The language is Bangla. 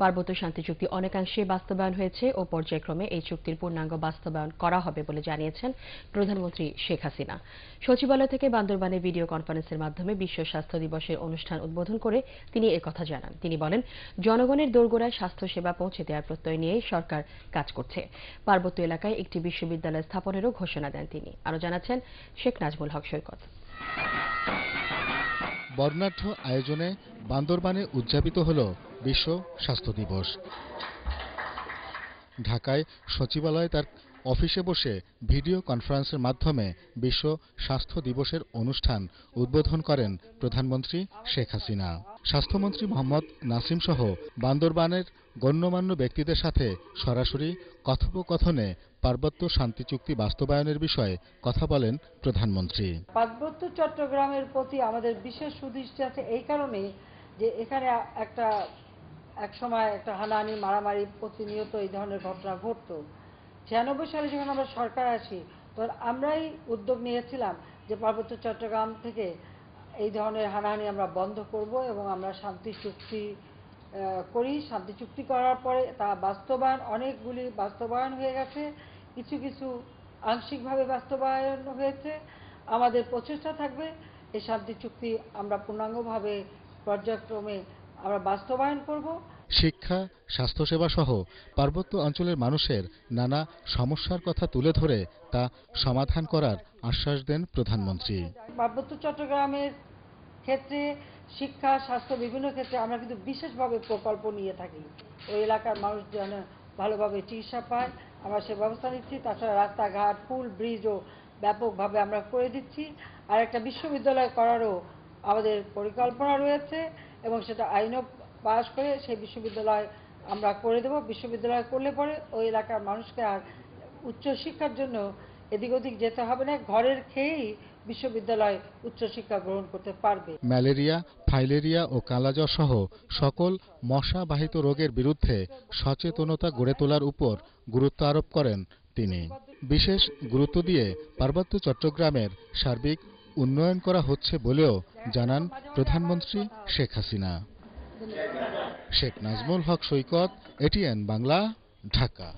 পার্বত্য শান্তি চুক্তি অনেকাংশে বাস্তবায়ন হয়েছে ও পর্যায়ক্রমে এই চুক্তির পূর্ণাঙ্গ বাস্তবায়ন করা হবে বলে জানিয়েছেন প্রধানমন্ত্রী শেখ হাসিনা। সচিবালয় থেকে বান্দরবানে ভিডিও কনফারেন্সের মাধ্যমে বিশ্ব স্বাস্থ্য দিবসের অনুষ্ঠান উদ্বোধন করে তিনি একথা জানান। তিনি বলেন, জনগণের দোরগোড়ায় স্বাস্থ্যসেবা পৌঁছে দেওয়ার প্রত্যয় নিয়েই সরকার কাজ করছে। পার্বত্য এলাকায় একটি বিশ্ববিদ্যালয় স্থাপনেরও ঘোষণা দেন তিনি। আরও জানাচ্ছেন শেখ নাজমুল হক সৈকত। বর্ণাঢ্য আয়োজনে বান্দরবানে উদযাপিত হল বিশ্ব স্বাস্থ্য দিবস। ঢাকায় সচিবালয়ে তার অফিসে বসে ভিডিও কনফারেন্সের মাধ্যমে বিশ্ব স্বাস্থ্য দিবসের অনুষ্ঠান উদ্বোধন করেন প্রধানমন্ত্রী শেখ হাসিনা। স্বাস্থ্যমন্ত্রী মোহাম্মদ নাসিম সহ বান্দরবানের গণ্যমান্য ব্যক্তিদের সাথে সরাসরি কথোপকথনে পার্বত্য শান্তি চুক্তি বাস্তবায়নের বিষয়ে কথা বলেন প্রধানমন্ত্রী। পার্বত্য চট্টগ্রামের প্রতি আমাদের বিশেষ সুদৃষ্টি আছে এই কারণে যে এখানে এক সময় একটা হানাহানি মারামারি প্রতিনিয়ত এই ধরনের ঘটনা ঘটতো। 96 সালে যখন আমরা সরকার আসি তখন আমরাই উদ্যোগ নিয়েছিলাম যে পার্বত্য চট্টগ্রাম থেকে এই ধরনের হানাহানি আমরা বন্ধ করব এবং আমরা শান্তি চুক্তি করি। শান্তি চুক্তি করার পরে তা অনেকগুলি বাস্তবায়ন হয়ে গেছে, কিছু কিছু আংশিকভাবে বাস্তবায়ন হয়েছে। আমাদের প্রচেষ্টা থাকবে এই শান্তি চুক্তি আমরা পূর্ণাঙ্গভাবে পর্যায়ক্রমে আমরা বাস্তবায়ন করব। শিক্ষা, স্বাস্থ্যসেবা সহ পার্বত্য অঞ্চলের মানুষের নানা সমস্যার কথা তুলে ধরে তা সমাধান করার আশ্বাস দেন প্রধানমন্ত্রী। পার্বত্য চট্টগ্রামের ক্ষেত্রে শিক্ষা, স্বাস্থ্য বিভিন্ন ক্ষেত্রে আমরা কিন্তু বিশেষভাবে প্রকল্প নিয়ে থাকি। ওই এলাকার মানুষ যেন ভালোভাবে চিকিৎসা পায় আমরা সে ব্যবস্থা নিচ্ছি। তাছাড়া রাস্তাঘাট, পুল, ব্রিজও ব্যাপকভাবে আমরা করে দিচ্ছি। আর একটা বিশ্ববিদ্যালয় করারও আমাদের পরিকল্পনা রয়েছে এবং সেটা আইনও পাশ করে সেই বিশ্ববিদ্যালয় আমরা করে দেব। বিশ্ববিদ্যালয় করলে পরে ওই এলাকার মানুষকে আর উচ্চশিক্ষার জন্য এদিক ওদিক যেতে হবে না, ঘরের খেয়েই বিশ্ববিদ্যালয় উচ্চশিক্ষা গ্রহণ করতে পারবে। ম্যালেরিয়া, ফাইলেরিয়া ও কালাজ্বর সহ সকল মশাবাহিত রোগের বিরুদ্ধে সচেতনতা গড়ে তোলার উপর গুরুত্ব আরোপ করেন তিনি। বিশেষ গুরুত্ব দিয়ে পার্বত্য চট্টগ্রামের সার্বিক উন্নয়ন করা হচ্ছে বলেও জানান প্রধানমন্ত্রী শেখ হাসিনা। শেখ নাজমুল হক সৈকত, এটিএন বাংলা, ঢাকা।